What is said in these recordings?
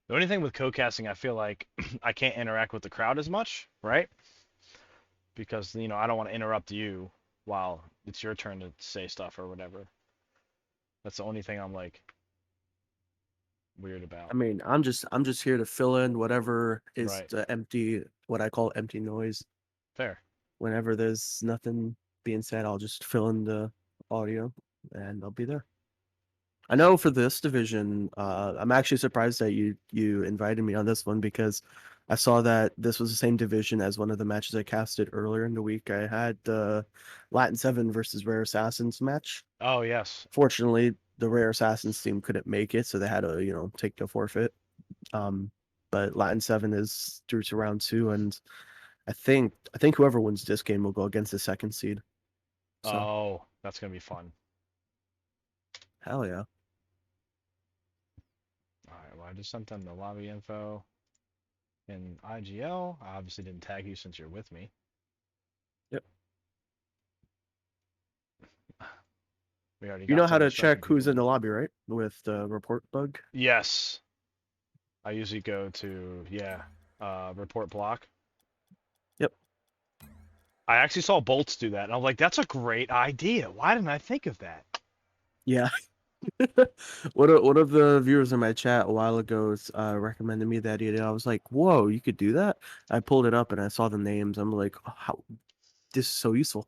The only thing with co-casting, I feel like I can't interact with the crowd as much, right? Because I don't want to interrupt you while it's your turn to say stuff or whatever. That's the only thing I'm like weird I about. mean, I'm just here to fill in whatever is Right. the empty, what I call empty noise. Fair. Whenever there's nothing being said, I'll just fill in the audio, and I'll be there. I know for this division, I'm actually surprised that you invited me on this one because I saw that this was the same division as one of the matches I casted earlier in the week. I had the Latin 7 versus Rare Assassins match. Oh yes. Fortunately, the Rare Assassins team couldn't make it, so they had to, take the forfeit. Um, but Latin 7 is through to round two, and I think whoever wins this game will go against the second seed. So Oh, that's gonna be fun. hell yeah. All right. Well, I just sent them the lobby info in IGL. I obviously didn't tag you since you're with me. Yep. We already You got know how some to Stryker check who's people in in. the lobby, right? With the report bug. Yes. I usually go to report block. Yep. I actually saw Bolts do that, and I'm like, that's a great idea. Why didn't I think of that? Yeah. One of the viewers in my chat a while ago recommended me that idea. I was like, "Whoa, you could do that!" I pulled it up and I saw the names. I'm like, oh, "How this is so useful."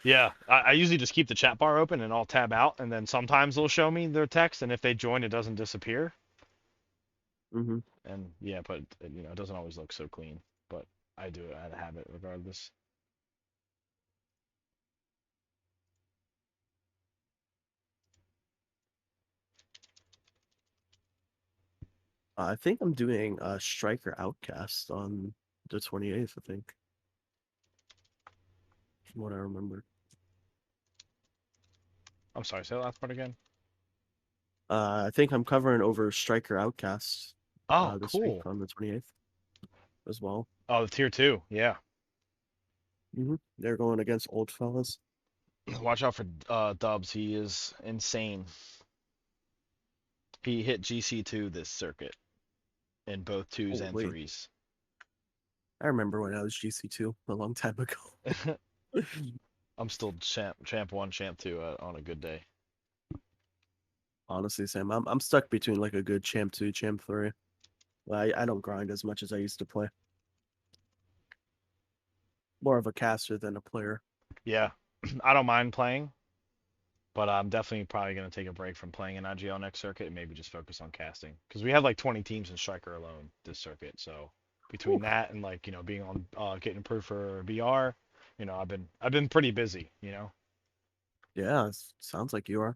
Yeah, I usually just keep the chat bar open and I'll tab out, and then sometimes they'll show me their text, and if they join, it doesn't disappear. Hmm. And yeah, but it doesn't always look so clean. But I do it out of habit, regardless. I think I'm doing a Stryker Outcast on the 28th. I think, from what I remember. I'm sorry, say the last part again. I think I'm covering over Stryker Outcast Oh, this week cool. on the 28th as well. Oh, the tier two. Yeah. They're going against Old Fellas. Watch out for Dubs. He is insane. He hit GC2 this circuit in both twos and Holy. threes. I remember when I was GC2 a long time ago. I'm still champ one, champ two on a good day. Honestly, Sam, I'm stuck between like a good champ 2, champ 3. I don't grind as much as I used to play. More of a caster than a player. Yeah, I don't mind playing, but I'm definitely probably going to take a break from playing in IGL next circuit and maybe just focus on casting. Because we have like 20 teams in Stryker alone this circuit. So between Whew. that and like, being on getting approved for BR, I've been pretty busy. Yeah, sounds like you are.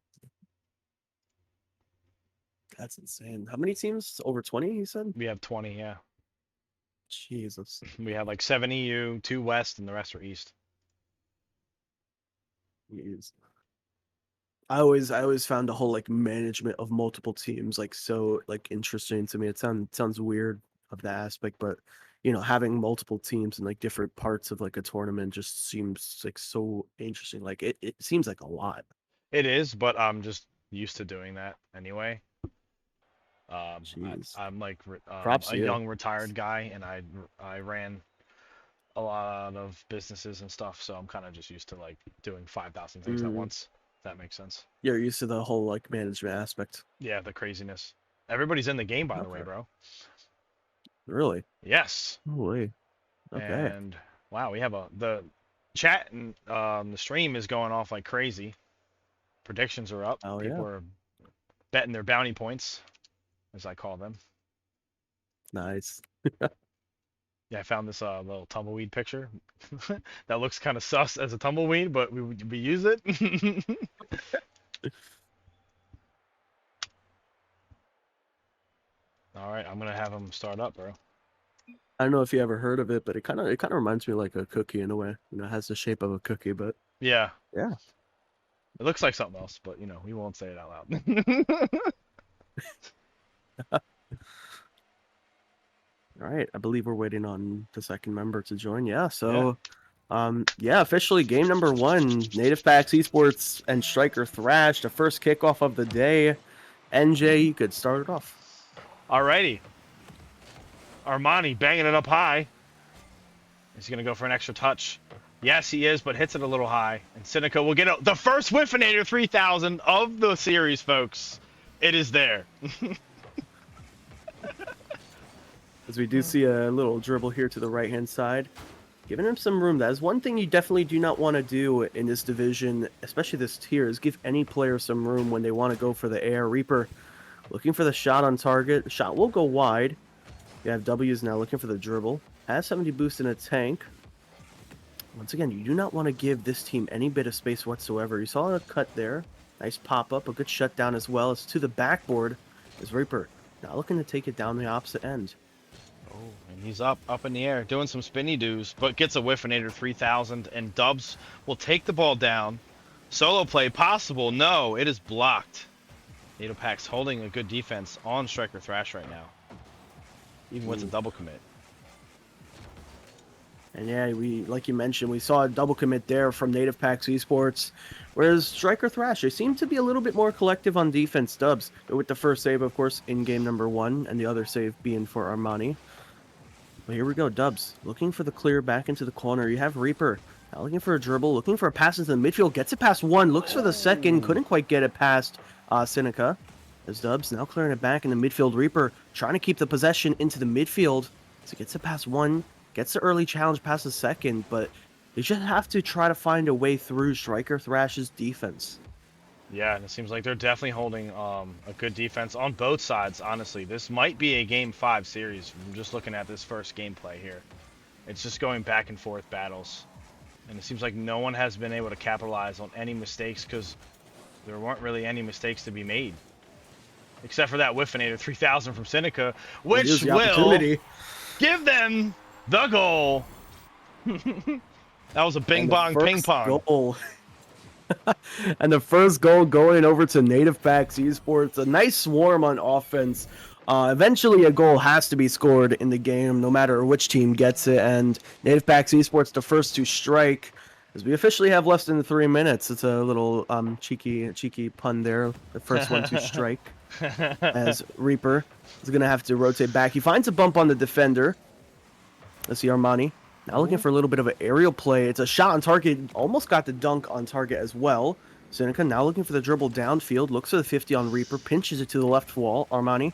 That's insane. How many teams? Over 20, you said? We have 20, yeah. Jesus. We have like 7 EU, 2 West, and the rest are East. Jeez. I always found the whole like management of multiple teams like so like interesting to me. It sounds weird of that aspect, but having multiple teams in like different parts of like a tournament just seems like so interesting. Like it seems like a lot. It is, but I'm just used to doing that anyway. Jeez. I'm like Props a to you. young retired guy, and I ran a lot of businesses and stuff, so I'm kind of just used to like doing 5,000 things at Mm, once. If that makes sense. you're used to the whole like management aspect. Yeah, the craziness. Everybody's in the game, by the way, Okay. bro. Really? Yes. Holy. Okay. And wow, we have the chat and the stream is going off like crazy. Predictions are up. Oh yeah. People are betting their bounty points, as I call them. Nice. Yeah, I found this little tumbleweed picture that looks kind of sus as a tumbleweed, but we use it. All right, I'm gonna have them start up, bro. I don't know if you ever heard of it, but it kind of reminds me like a cookie in a way. It has the shape of a cookie, but Yeah, yeah. it looks like something else, but we won't say it out loud. All right, I believe we're waiting on the second member to join. Yeah, Yeah. so yeah, officially game number one, NativePaks Esports and Stryker Thrash, the first kickoff of the day. NJ, you could start it off. Alrighty. Armani banging it up high. He's going to go for an extra touch. Yes, he is, but hits it a little high. And Seneca will get the first Whiffinator 3000 of the series, folks. It is there. As we do see a little dribble here to the right-hand side. Giving him some room. That is one thing you definitely do not want to do in this division, especially this tier, is give any player some room when they want to go for the air. Reaper looking for the shot on target. The shot will go wide. You have W's now looking for the dribble. Has 70 boost in a tank. Once again, you do not want to give this team any bit of space whatsoever. You saw a cut there. Nice pop-up. A good shutdown as well. It's to the backboard. Is Reaper now looking to take it down the opposite end. Oh, and he's up in the air, doing some spinny doos, but gets a Whiffinator 3000, and Dubs will take the ball down. Solo play possible. No, it is blocked. NativePaks holding a good defense on Stryker Thrash right now, even with a double commit. And yeah, like you mentioned, we saw a double commit there from NativePaks Esports, whereas Stryker Thrash, they seem to be a little bit more collective on defense. Dubs with the first save, of course, in game number 1, and the other save being for Armani. But here we go, Dubs looking for the clear back into the corner. You have Reaper now looking for a dribble, looking for a pass into the midfield, gets it past one, looks for the second, couldn't quite get it past Seneca. As Dubs now clearing it back in the midfield. Reaper trying to keep the possession into the midfield, so gets it past one. Gets the early challenge past the second, but they just have to try to find a way through Stryker Thrash's defense. Yeah, and it seems like they're definitely holding a good defense on both sides, honestly. This might be a Game 5 series. I'm just looking at this first gameplay here. It's just going back and forth battles. And it seems like no one has been able to capitalize on any mistakes because there weren't really any mistakes to be made. Except for that Whiffinator 3000 from Seneca, which will give them the goal. That was a bing bong ping pong goal. And the first goal going over to NativePaks Esports. A nice swarm on offense. Eventually a goal has to be scored in the game no matter which team gets it, and NativePaks Esports the first to strike, as we officially have less than 3 minutes. It's a little cheeky pun there. The first one to strike. As Reaper is going to have to rotate back. He finds a bump on the defender. Let's see Armani. Now looking for a little bit of an aerial play. It's a shot on target. Almost got the dunk on target as well. Seneca now looking for the dribble downfield. Looks for the 50 on Reaper. Pinches it to the left wall. Armani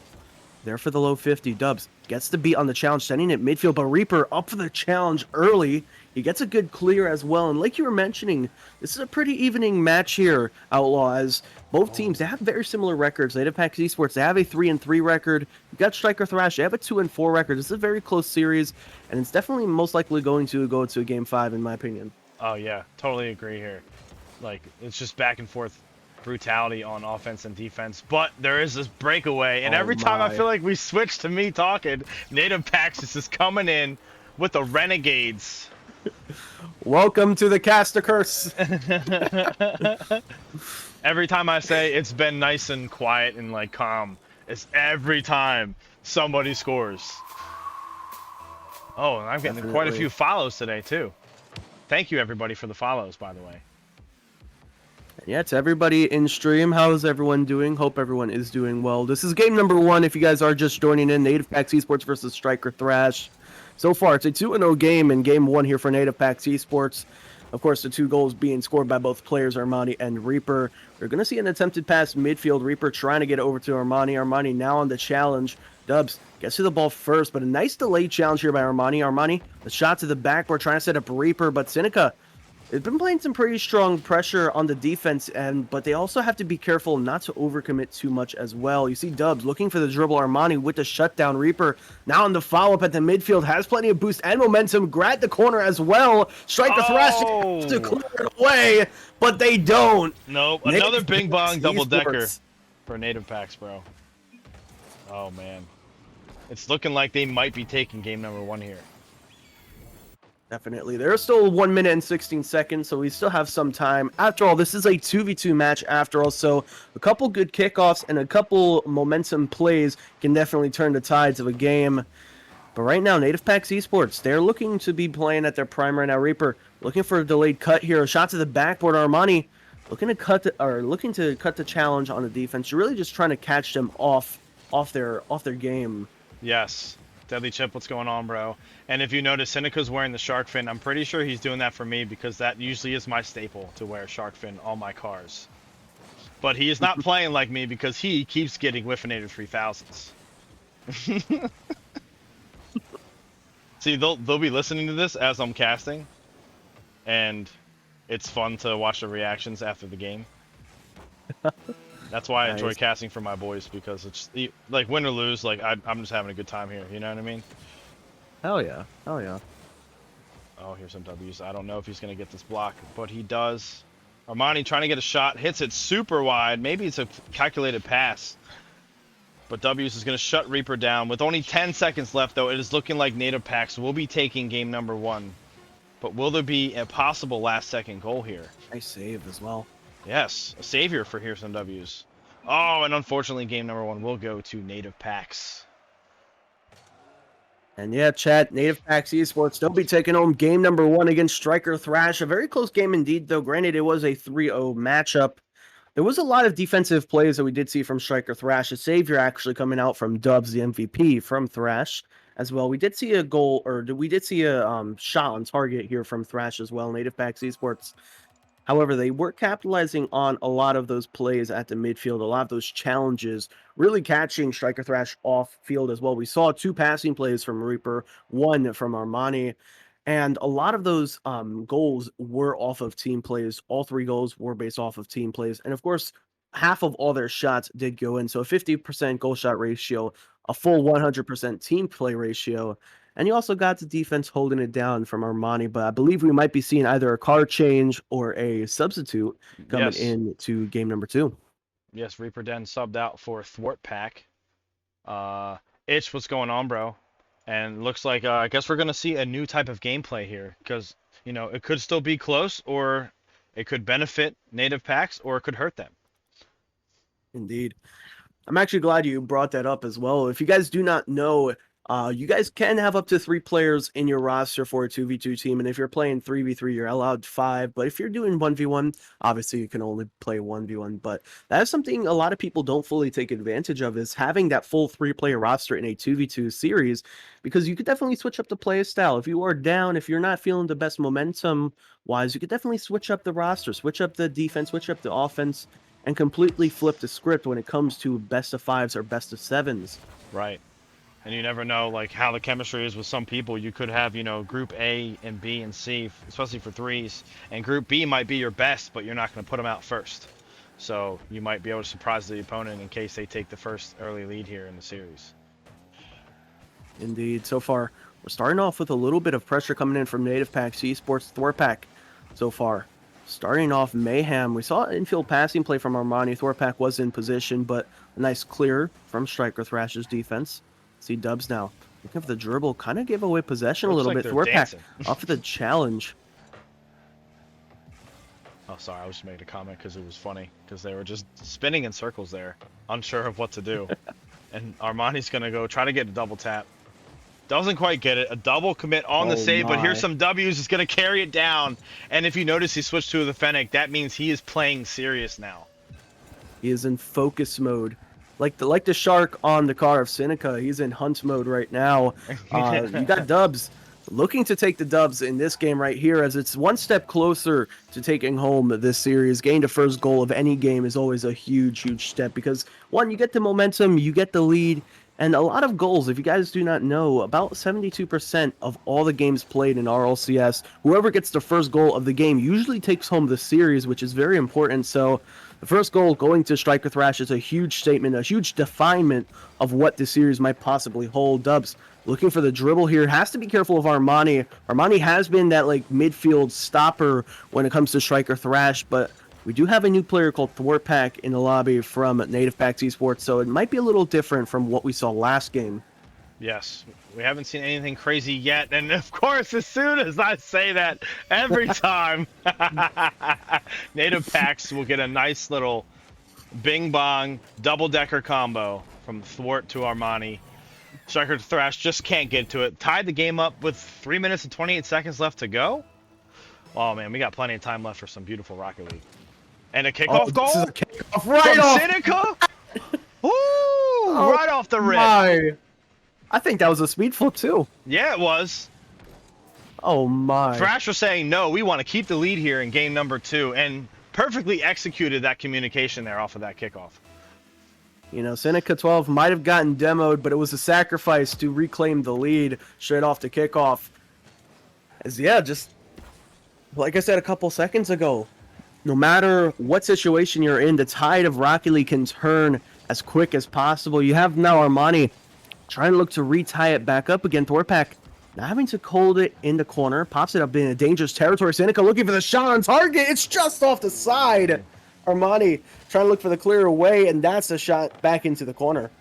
there for the low 50. Dubs gets the beat on the challenge, sending it midfield. But Reaper up for the challenge early. He gets a good clear as well. And like you were mentioning, this is a pretty evening match here, Outlaw, as both teams, they have very similar records. NativePaks Esports, they have a 3-3 record. You got Stryker Thrash, they have a 2-4 record. This is a very close series, and it's definitely most likely going to go to a Game 5, in my opinion. Oh, yeah. Totally agree here. Like, it's just back and forth brutality on offense and defense, but there is this breakaway, and every time I feel like we switch to me talking, NativePaks is just coming in with the Renegades. Welcome to the Caster Curse. Every time I say it's been nice and quiet and like calm, it's every time somebody scores. Oh, and I'm getting quite a few follows today too. Thank you everybody for the follows, by the way. Yeah, to everybody in stream, how is everyone doing? Hope everyone is doing well. This is game number 1. If you guys are just joining in, NativePaks Esports versus Stryker Thrash. So far, it's a 2-0 game in game 1 here for NativePaks Esports. Of course, the 2 goals being scored by both players, Armani and Reaper. We're going to see an attempted pass midfield. Reaper trying to get over to Armani. Armani now on the challenge. Dubs gets to the ball first, but a nice delayed challenge here by Armani. Armani, the shot to the backboard, trying to set up Reaper, but Seneca has been playing some pretty strong pressure on the defense, but they also have to be careful not to overcommit too much as well. You see Dubs looking for the dribble. Armani with the shutdown. Reaper now on the follow-up at the midfield. Has plenty of boost and momentum. Grab the corner as well. Stryker Thrash to clear it away, but they don't. Nope. Another bing bong double-decker for NativePaks, bro. Oh, man. It's looking like they might be taking game number 1 here. Definitely. There's still 1 minute and 16 seconds, so we still have some time. After all, this is a 2v2 match after all, so a couple good kickoffs and a couple momentum plays can definitely turn the tides of a game. But right now, NativePaks Esports, they're looking to be playing at their prime right now. Reaper looking for a delayed cut here. A shot to the backboard. Armani looking to cut the challenge on the defense. You're really just trying to catch them off off their game. Yes. Deadly Chip, what's going on, bro? And if you notice, Seneca's wearing the shark fin. I'm pretty sure he's doing that for me because that usually is my staple to wear shark fin on my cars. But he is not playing like me because he keeps getting Whiffinator 3000s. See, they'll be listening to this as I'm casting, and it's fun to watch the reactions after the game. That's why I enjoy Nice. casting for my boys, because it's like win or lose, like I'm just having a good time here. You know what I mean? Hell yeah. Hell yeah. Oh, here's some W's. I don't know if he's gonna get this block, but he does. Armani trying to get a shot, hits it super wide. Maybe it's a calculated pass. But W's is going to shut Reaper down. With only 10 seconds left, though, it is looking like NativePaks will be taking game number 1. But will there be a possible last-second goal here? Nice save as well. Yes, a savior for Here's Some W's. Oh, and unfortunately, game number 1 will go to NativePaks. And yeah, chat, NativePaks Esports, they'll be taking home game number 1 against Stryker Thrash. A very close game indeed, though. Granted, it was a 3-0 matchup. There was a lot of defensive plays that we did see from Stryker Thrash. A savior actually coming out from Dubs, the MVP from Thrash as well. We did see a goal, or we did see a shot on target here from Thrash as well. NativePaks Esports. However, they were capitalizing on a lot of those plays at the midfield, a lot of those challenges, really catching Stryker Thrash off field as well. We saw 2 passing plays from Reaper, 1 from Armani, and a lot of those goals were off of team plays. All 3 goals were based off of team plays. And of course, half of all their shots did go in. So a 50% goal shot ratio, a full 100% team play ratio. And you also got the defense holding it down from Armani, but I believe we might be seeing either a card change or a substitute coming Yes. in to game number 2. Yes, Reaper Den subbed out for ThwartPak. Itch, what's going on, bro? And looks like I guess we're gonna see a new type of gameplay here, because you know it could still be close, or it could benefit NativePaks, or it could hurt them. Indeed. I'm actually glad you brought that up as well. If you guys do not know, you guys can have up to 3 players in your roster for a 2v2 team. And if you're playing 3v3, you're allowed 5. But if you're doing 1v1, obviously you can only play 1v1. But that is something a lot of people don't fully take advantage of, is having that full 3-player roster in a 2v2 series, because you could definitely switch up the play style. If you are down, if you're not feeling the best momentum wise, you could definitely switch up the roster, switch up the defense, switch up the offense, and completely flip the script when it comes to best of 5s or best of 7s. Right. And you never know like how the chemistry is with some people. You could have, you know, group A and B and C, especially for 3s, and group B might be your best, but you're not going to put them out first. So you might be able to surprise the opponent in case they take the first early lead here in the series. Indeed. So far, we're starting off with a little bit of pressure coming in from NativePaks Esports ThwartPak so far. Starting off mayhem. We saw an infield passing play from Armani. ThwartPak was in position, but a nice clear from Stryker Thrash's defense. See Dubs now. Looking for the dribble. Kind of gave away possession a Looks little like bit. they're ThwartPak dancing. off of the challenge. Oh, sorry, I was just making a comment because it was funny, because they were just spinning in circles there, unsure of what to do. And Armani's going to go try to get a double tap. Doesn't quite get it. A double commit on the Oh save, but here's my. some W's. It's going to carry it down. And if you notice, he switched to the Fennec. That means he is playing serious now. He is in focus mode. Like the shark on the car of Seneca, he's in hunt mode right now. You got Dubs looking to take the dubs in this game right here, as it's one step closer to taking home this series. Getting the first goal of any game is always a huge step, because one, you get the momentum, you get the lead, and a lot of goals. If you guys do not know, about 72% of all the games played in RLCS, whoever gets the first goal of the game usually takes home the series, which is very important. So the first goal going to Stryker Thrash is a huge statement, a huge definement of what the series might possibly hold. Dubs looking for the dribble here. Has to be careful of Armani. Armani has been that like midfield stopper when it comes to Stryker Thrash, but we do have a new player called ThwartPak in the lobby from NativePaks Esports, so it might be a little different from what we saw last game. Yes, we haven't seen anything crazy yet, and of course, as soon as I say that, every time, NativePaks will get a nice little bing-bong double-decker combo from Thwart to Armani. Stryker Thrash just can't get to it. Tied the game up with 3 minutes and 28 seconds left to go. Oh man, we got plenty of time left for some beautiful Rocket League. And a kickoff goal This is a kickoff right from off. Seneca. Woo! Oh, Right off off the rip. my. I think that was a speed flip too. Yeah, it was. Oh my. Thrash was saying, no, we want to keep the lead here in game number 2, and perfectly executed that communication there off of that kickoff. You know, Seneca 12 might have gotten demoed, but it was a sacrifice to reclaim the lead straight off the kickoff. As, yeah, just like I said a couple seconds ago, no matter what situation you're in, the tide of Rocket League can turn as quick as possible. You have now Armani trying to look to retie it back up again. Thorpak now having to hold it in the corner, pops it up in a dangerous territory. Seneca looking for the shot on target. It's just off the side. Armani trying to look for the clear away, and that's a shot back into the corner.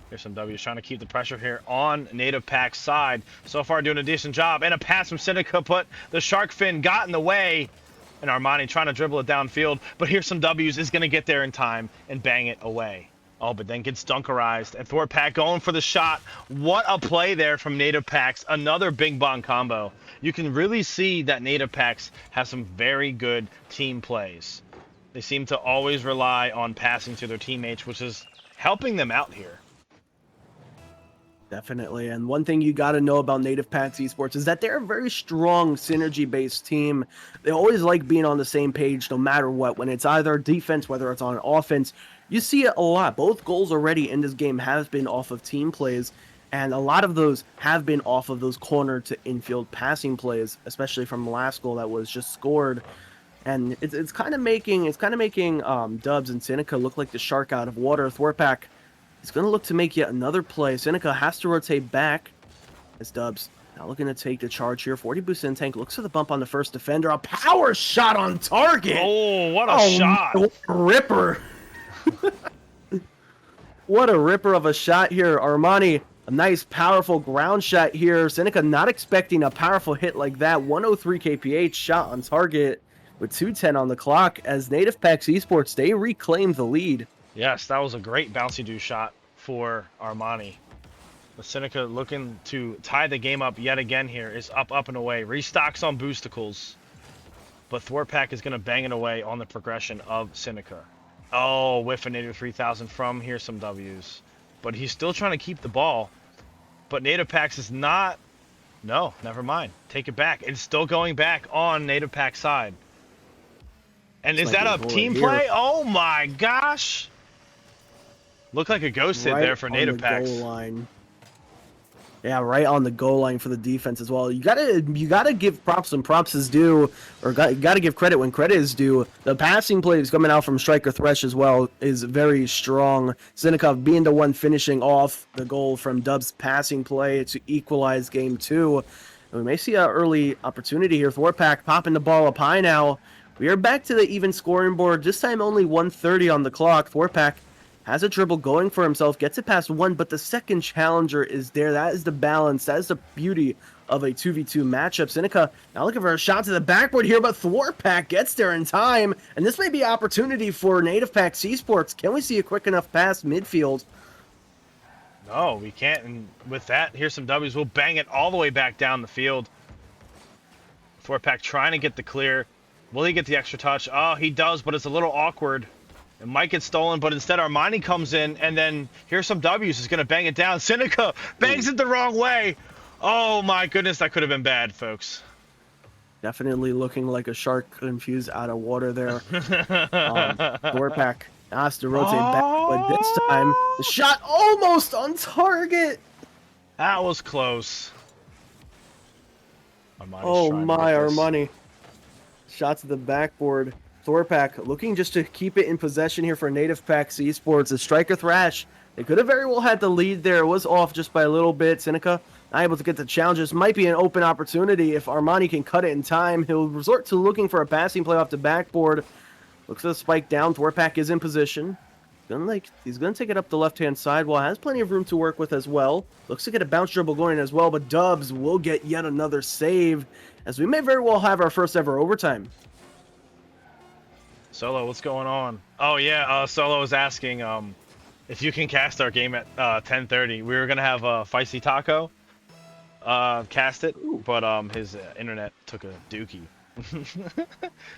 Here's some W's trying to keep the pressure here on NativePaks' side. So far doing a decent job. And a pass from Seneca, but the shark fin got in the way. And Armani trying to dribble it downfield. But here's some W's. Is going to get there in time and bang it away. Oh, but then gets dunkerized. And Thorpak going for the shot. What a play there from NativePaks. Another big bong combo. You can really see that NativePaks has some very good team plays. They seem to always rely on passing to their teammates, which is helping them out here. Definitely. And one thing you got to know about NativePaks Esports is that they're a very strong synergy-based team. They always like being on the same page no matter what. When it's either defense, whether it's on offense, you see it a lot. Both goals already in this game have been off of team plays, and a lot of those have been off of those corner to infield passing plays, especially from the last goal that was just scored. And it's kind of making Dubs and Seneca look like the shark out of water. Thorpak is going to look to make yet another play. Seneca has to rotate back as Dubs now looking to take the charge here. 40 boost in tank, looks for the bump on the first defender. A power shot on target. Oh, what a shot. What a ripper. What a ripper of a shot here. Armani, a nice powerful ground shot here. Seneca not expecting a powerful hit like that. 103 kph shot on target with 2:10 on the clock as NativePaks Esports, they reclaim the lead. Yes, that was a great bouncy-do shot for Armani. But Seneca looking to tie the game up yet again here is up, and away. Restocks on boosticles. But Thorpak is going to bang it away on the progression of Seneca. Oh, whiff a native 3000 from. Here's some W's. But he's still trying to keep the ball. But NativePaks is not... No, never mind. Take it back. It's still going back on NativePaks' side. And is that a team play? Oh my gosh! Looked like a ghost hit there for NativePaks. Yeah, right on the goal line for the defense as well. You gotta give props when props is due, or you gotta give credit when credit is due. The passing plays coming out from Stryker Thrash as well is very strong. Seneca being the one finishing off the goal from Dub's passing play to equalize game 2. And we may see an early opportunity here. Thorpak popping the ball up high now. We are back to the even scoring board. This time only 1:30 on the clock. Thorpak has a dribble going for himself, gets it past one, but the second challenger is there. That is the balance. That is the beauty of a 2v2 matchup. Seneca now looking for a shot to the backboard here, but Thorpak gets there in time. And this may be an opportunity for NativePaks Esports. Can we see a quick enough pass midfield? No, we can't. And with that, here's some W's. We'll bang it all the way back down the field. Thorpak trying to get the clear. Will he get the extra touch? Oh, he does, but it's a little awkward. It might get stolen, but instead Armani comes in, and then here's some W's. He's going to bang it down. Seneca bangs it the wrong way. Oh, my goodness. That could have been bad, folks. Definitely looking like a shark infused out of water there. Thorpak has to rotate back, but this time the shot almost on target. That was close. Oh, my Armani. Shot to the backboard. Thorpak looking just to keep it in possession here for NativePaks Esports. The Stryker Thrash, they could have very well had the lead there. It was off just by a little bit. Seneca not able to get the challenges. Might be an open opportunity. If Armani can cut it in time, he'll resort to looking for a passing play off the backboard. Looks for the spike down. Thorpak is in position. He's gonna take it up the left-hand side. Well, has plenty of room to work with as well. Looks to get a bounce dribble going as well, but Dubs will get yet another save, as we may very well have our first ever overtime. Solo, what's going on? Oh yeah, Solo was asking if you can cast our game at 10:30. We were gonna have Feisty Taco cast it, but his internet took a dookie.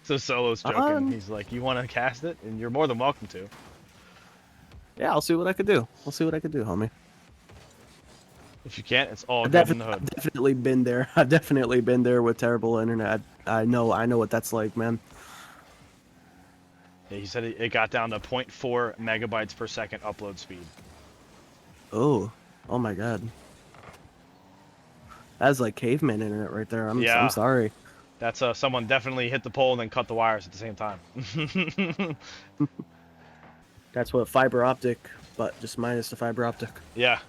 So Solo's joking. He's like, "You want to cast it?" And you're more than welcome to. Yeah, I'll see what I could do. I'll see what I could do, homie. If you can't, it's all I've good in the I've hood. definitely been there. I've definitely been there with terrible internet. I know what that's like, man. Yeah, he said it got down to 0.4 megabytes per second upload speed. Oh, oh my God. That's like caveman internet right there. I'm Yeah, sorry. that's someone definitely hit the pole and then cut the wires at the same time. That's what fiber optic, but just minus the fiber optic. Yeah,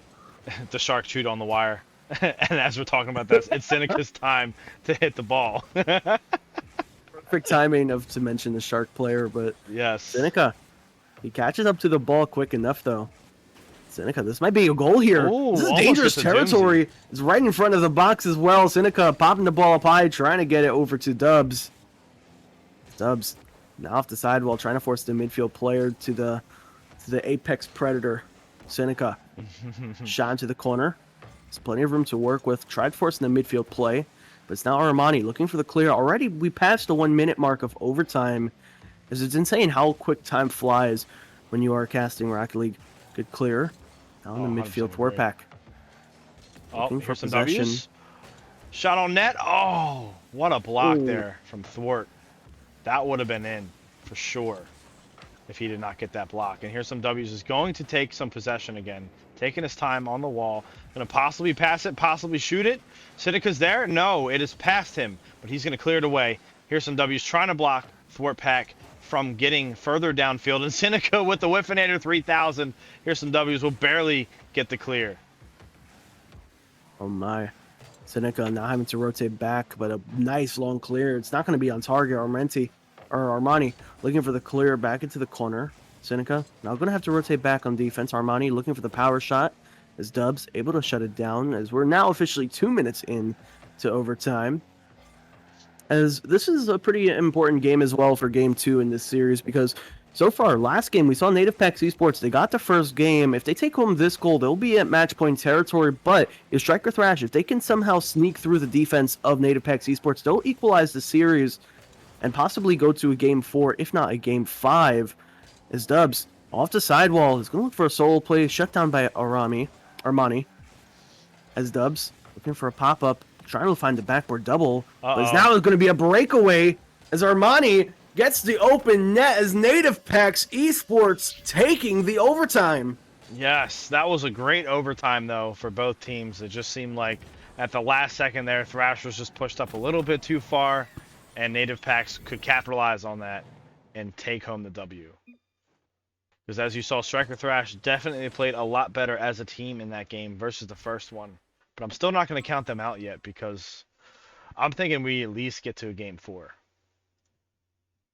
the shark chewed on the wire. And as we're talking about this, it's Seneca's time to hit the ball. Perfect timing of to mention the shark player, but Yes. Seneca, he catches up to the ball quick enough though. Seneca, this might be a goal here. This Oh, is almost dangerous gets a Doomsy. territory. It's right in front of the box as well. Seneca popping the ball up high, trying to get it over to Dubs. Dubs now off the sidewall, trying to force the midfield player to the apex predator. Seneca shot into the corner. There's plenty of room to work with. Tried forcing the midfield play, but it's now Armani looking for the clear. Already, we passed the 1 minute mark of overtime. It's insane how quick time flies when you are casting Rocket League. Good clear. Down Oh, the 100% midfield, agree. Thwarpack Oh, looking for here's some possession. W's. Shot on net. Oh, what a block Oh, there from Thwart. That would have been in for sure if he did not get that block. And here's some W's. Is going to take some possession again. Taking his time on the wall. Going to possibly pass it, possibly shoot it. Seneca's there? No, it is past him. But he's going to clear it away. Here's some W's trying to block Thwarpack from getting further downfield. And Seneca with the Whiffinator 3000. Here's some W's. Will barely get the clear. oh my. Seneca now having to rotate back, but a nice long clear. It's not going to be on target. Armani looking for the clear back into the corner. Seneca now going to have to rotate back on defense. Armani looking for the power shot. As Dubs able to shut it down, as we're now officially 2 minutes in to overtime. As this is a pretty important game as well for game 2 in this series, because so far, last game, we saw NativePaks Esports. They got the first game. If they take home this goal, they'll be at match point territory. But if Stryker Thrash, if they can somehow sneak through the defense of NativePaks Esports, they'll equalize the series and possibly go to a game 4, if not a game 5. As Dubs off the sidewall is going to look for a solo play, shut down by Armani. As Dubs looking for a pop up, trying to find the backboard double, but it's Uh-oh. now going to be a breakaway as Armani gets the open net as NativePaks Esports taking the overtime. Yes, that was a great overtime, though, for both teams. It just seemed like at the last second there, Thrash was just pushed up a little bit too far, and NativePaks could capitalize on that and take home the W. Because as you saw, Stryker Thrash definitely played a lot better as a team in that game versus the first one. But I'm still not going to count them out yet because I'm thinking we at least get to a game 4.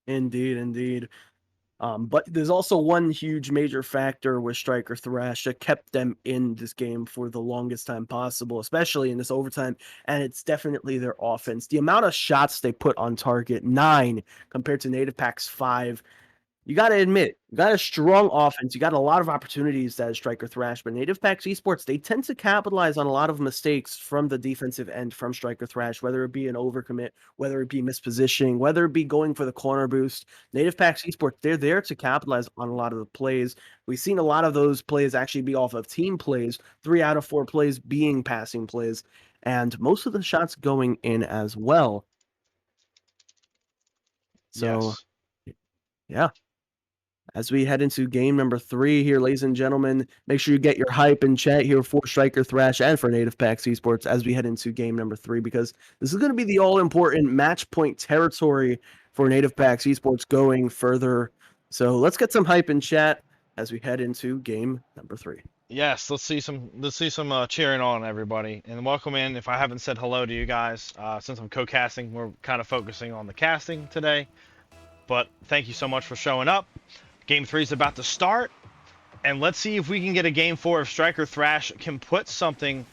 Indeed, indeed. But there's also one huge major factor with Stryker Thrash that kept them in this game for the longest time possible, especially in this overtime, and it's definitely their offense. The amount of shots they put on target, 9 compared to NativePaks 5. You got to admit, you got a strong offense. You got a lot of opportunities that is Stryker Thrash, but NativePaks Esports, they tend to capitalize on a lot of mistakes from the defensive end from Stryker Thrash, whether it be an overcommit, whether it be mispositioning, whether it be going for the corner boost. NativePaks Esports, they're there to capitalize on a lot of the plays. We've seen a lot of those plays actually be off of team plays, 3 out of 4 plays being passing plays, and most of the shots going in as well. So, Yes. yeah. As we head into game number 3 here, ladies and gentlemen, make sure you get your hype in chat here for Stryker Thrash and for NativePaks Esports as we head into game number 3, because this is going to be the all-important match point territory for NativePaks Esports going further. So let's get some hype in chat as we head into game number 3. Yes, let's see some cheering on everybody and welcome in. If I haven't said hello to you guys, since I'm co-casting, we're kind of focusing on the casting today. But thank you so much for showing up. Game 3 is about to start, and let's see if we can get a game 4 if Stryker Thrash can put something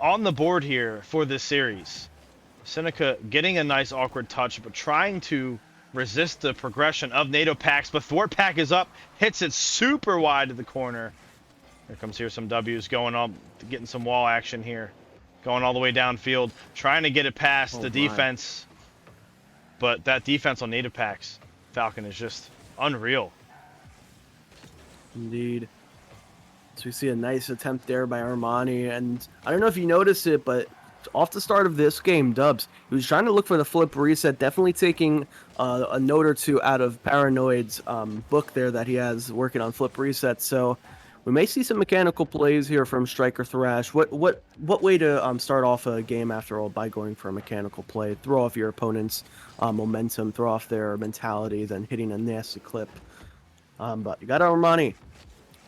on the board here for this series. Seneca getting a nice awkward touch, but trying to resist the progression of NativePaks. But Thwarpack is up, hits it super wide to the corner. Here some W's going up, getting some wall action here. Going all the way downfield, trying to get it past the defense. But that defense on NativePaks, Falcon, is just unreal. Indeed. So we see a nice attempt there by Armani, and I don't know if you noticed it, but off the start of this game, Dubs, he was trying to look for the flip reset, definitely taking a note or two out of Paranoid's book there that he has working on flip reset. So we may see some mechanical plays here from Stryker Thrash. What way to start off a game after all by going for a mechanical play? Throw off your opponent's momentum, throw off their mentality, then hitting a nasty clip. But you got Armani.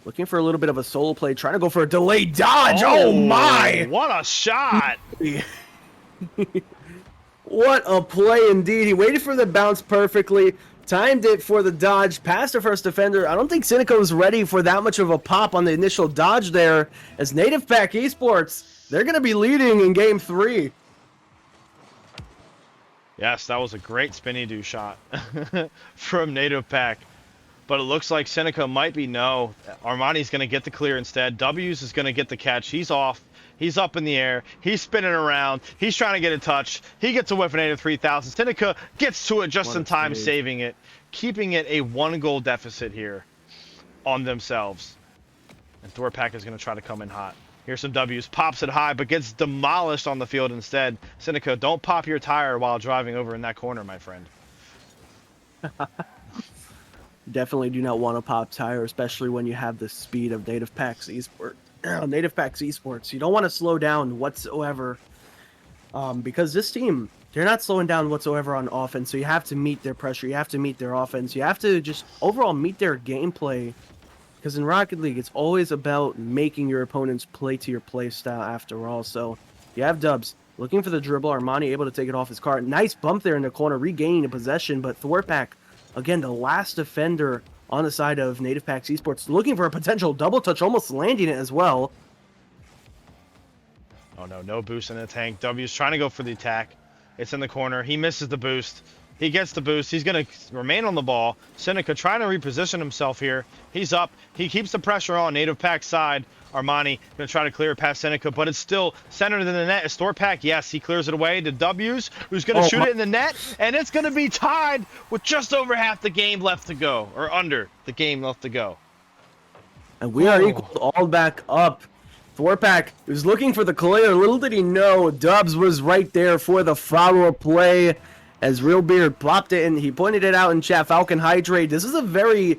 Looking for a little bit of a solo play, trying to go for a delayed dodge. Oh my! What a shot! What a play indeed. He waited for the bounce perfectly, timed it for the dodge, past the first defender. I don't think Cynico was ready for that much of a pop on the initial dodge there, as NativePaks Esports, they're going to be leading in Game 3. Yes, that was a great spinny do shot from NativePaks. But it looks like Seneca might be no. Armani's going to get the clear instead. W's is going to get the catch. He's off. He's up in the air. He's spinning around. He's trying to get a touch. He gets a whiff in 3000. Seneca gets to it just in time, saving it. Keeping it a 1-goal deficit here on themselves. And Thorpak is going to try to come in hot. Here's some W's. Pops it high, but gets demolished on the field instead. Seneca, don't pop your tire while driving over in that corner, my friend. Definitely do not want to pop tire, especially when you have the speed of NativePaks Esports. NativePaks Esports. You don't want to slow down whatsoever, because this team, they're not slowing down whatsoever on offense. So you have to meet their pressure. You have to meet their offense. You have to just overall meet their gameplay. Because in Rocket League, it's always about making your opponents play to your play style after all. So you have Dubs looking for the dribble. Armani able to take it off his car. Nice bump there in the corner, regaining the possession, but Thorpak, again, the last defender on the side of NativePaks Esports, looking for a potential double touch, almost landing it as well. Oh no, no boost in the tank. W's trying to go for the attack. It's in the corner. He misses the boost. He gets the boost. He's going to remain on the ball. Seneca trying to reposition himself here. He's up. He keeps the pressure on NativePaks side. Armani going to try to clear it past Seneca, but it's still centered in the net. Is Thorpak? Yes, he clears it away to W's, who's going to shoot it in the net, and it's going to be tied with just over half the game left to go, or under the game left to go. And we are equal all back up. Thorpak was looking for the clear. Little did he know, Dubs was right there for the follow-up play. As Realbeard plopped it and he pointed it out in chat. Falcon hydrate. This is a very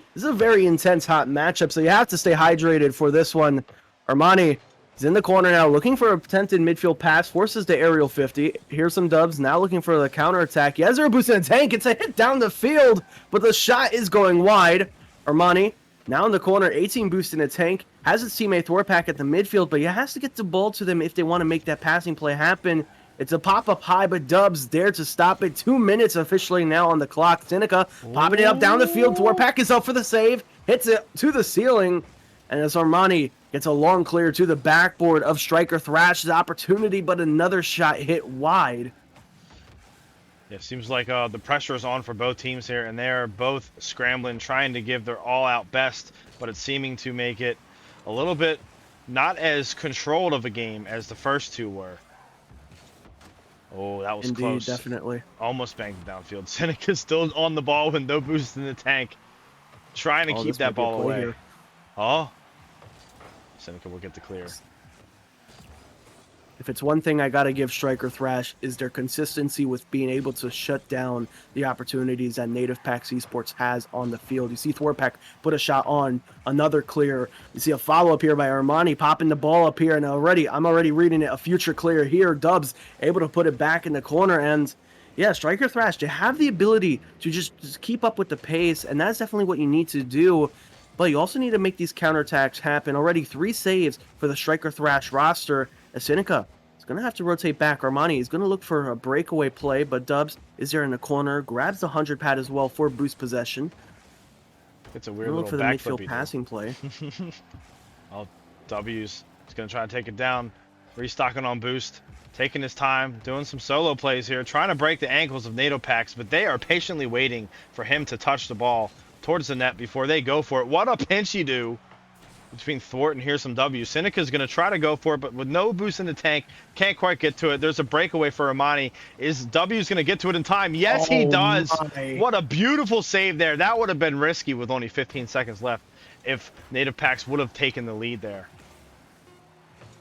intense hot matchup, so you have to stay hydrated for this one. Armani is in the corner now, looking for a attempted midfield pass, forces the aerial 50. Here's some Dubs now looking for the counterattack. He has a boost in the tank. It's a hit down the field, but the shot is going wide. Armani now in the corner, 18 boost in the tank. Has his teammate Thorpak at the midfield, but he has to get the ball to them if they want to make that passing play happen. It's a pop-up high, but Dubs there to stop it. 2 minutes officially now on the clock. Seneca popping it up down the field. Thorpak is up for the save. Hits it to the ceiling. And as Armani gets a long clear to the backboard of Stryker Thrash's opportunity, but another shot hit wide. Yeah, it seems like the pressure is on for both teams here, and they're both scrambling, trying to give their all-out best, but it's seeming to make it a little bit not as controlled of a game as the first two were. Oh, that was Indeed, close. Definitely. Almost banged it downfield. Seneca's still on the ball with no boost in the tank. Trying to keep that ball away. Here. Oh. Seneca will get the clear. If it's one thing I got to give Stryker Thrash is their consistency with being able to shut down the opportunities that NativePaks Esports has on the field. You see Thorpak put a shot on, another clear. You see a follow-up here by Armani popping the ball up here, and I'm already reading it, a future clear here. Dubs able to put it back in the corner, and yeah, Stryker Thrash, they have the ability to just keep up with the pace, and that's definitely what you need to do. But you also need to make these counterattacks happen. Already 3 saves for the Stryker Thrash roster. As Seneca is going to have to rotate back. Armani is going to look for a breakaway play, but Dubs is there in the corner. Grabs the 100 pad as well for boost possession. It's a weird little look for the midfield passing play. Oh, W's. He's going to try to take it down. Restocking on boost. Taking his time. Doing some solo plays here. Trying to break the ankles of NativePaks, but they are patiently waiting for him to touch the ball towards the net before they go for it. What a pinchy do between Thwart and here's some W. Seneca's going to try to go for it, but with no boost in the tank, can't quite get to it. There's a breakaway for Armani. Is W's going to get to it in time? Yes, he does. My. What a beautiful save there. That would have been risky with only 15 seconds left. if NativePaks would have taken the lead there.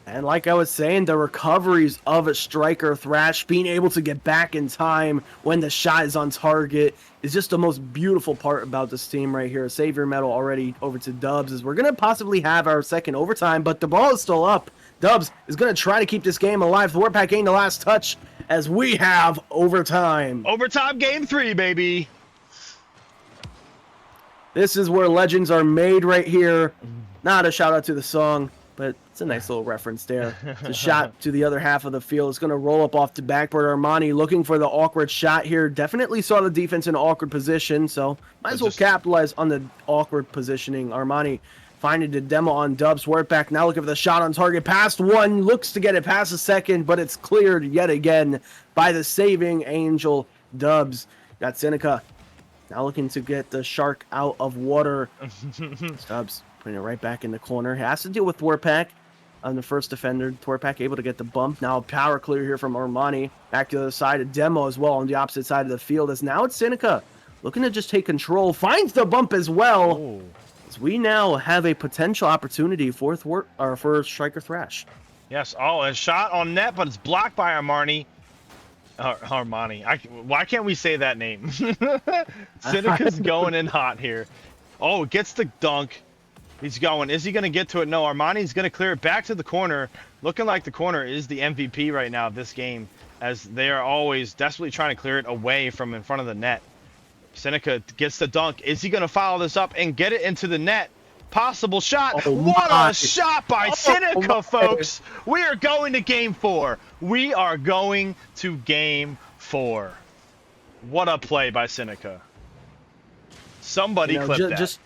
And like I was saying, the recoveries of a Stryker Thrash, being able to get back in time when the shot is on target, is just the most beautiful part about this team right here. Savior medal already over to Dubs, as we're going to possibly have our second overtime, but the ball is still up. Dubs is going to try to keep this game alive. ThraSh getting the last touch as we have overtime. Overtime game 3, baby. This is where legends are made right here. Not a shout out to the song, but it's a nice little reference there. It's a shot to the other half of the field. It's going to roll up off the backboard. Armani looking for the awkward shot here. Definitely saw the defense in an awkward position, so might as well capitalize on the awkward positioning. Armani finding the demo on Dubs. Back now looking for the shot on target. Past one, looks to get it past the second, but it's cleared yet again by the saving angel Dubs. Got Seneca now looking to get the shark out of water. Dubs putting it right back in the corner. Has to deal with ThraSh on the first defender. ThraSh able to get the bump. Now power clear here from Armani. Back to the other side of Demo as well on the opposite side of the field. As now it's Seneca looking to just take control. Finds the bump as well. Ooh. As we now have a potential opportunity for Stryker Thrash. Yes. Oh, a shot on net, but it's blocked by Armani. Armani. Why can't we say that name? Seneca's going in hot here. Oh, gets the dunk. He's going. Is he going to get to it? No. Armani's going to clear it back to the corner. Looking like the corner is the MVP right now of this game, as they are always desperately trying to clear it away from in front of the net. Seneca gets the dunk. Is he going to follow this up and get it into the net? Possible shot. Oh, what my. a shot by Seneca, folks. We are going to game 4. We are going to game 4. What a play by Seneca. Somebody clip that.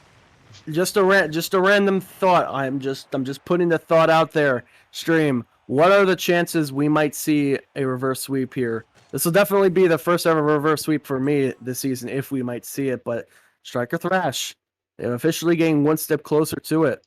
Just a random thought. I'm just putting the thought out there. Stream. What are the chances we might see a reverse sweep here? This will definitely be the first ever reverse sweep for me this season, if we might see it. But Stryker Thrash, they're officially getting one step closer to it.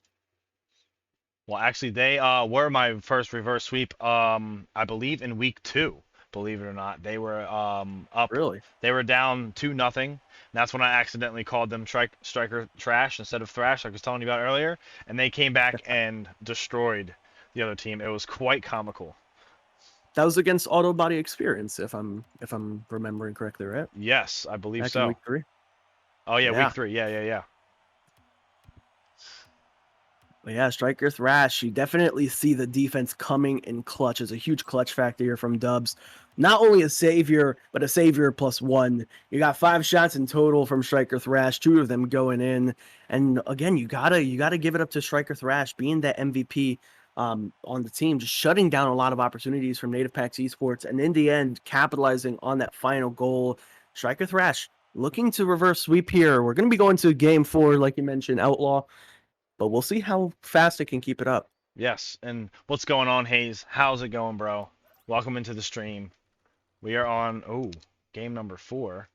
Well, actually, they were my first reverse sweep. I believe in week 2. Believe it or not, they were up. Really? They were down 2-0. That's when I accidentally called them Stryker Trash instead of Thrash, like I was telling you about earlier. And they came back and destroyed the other team. It was quite comical. That was against Auto Body Experience, if I'm remembering correctly, right? Yes, I believe Back so. in week 3. Oh yeah, week 3. Yeah. But yeah, Stryker Thrash, you definitely see the defense coming in clutch. As a huge clutch factor here from Dubs. Not only a savior, but a savior +1. You got 5 shots in total from Stryker Thrash, 2 of them going in. And again, you gotta give it up to Stryker Thrash, being that MVP on the team, just shutting down a lot of opportunities from NativePaks Esports, and in the end, capitalizing on that final goal. Stryker Thrash looking to reverse sweep here. We're going to be going to game 4, like you mentioned, Outlaw, but we'll see how fast it can keep it up. Yes, and what's going on, Hayes? How's it going, bro? Welcome into the stream. We are on, game number 4.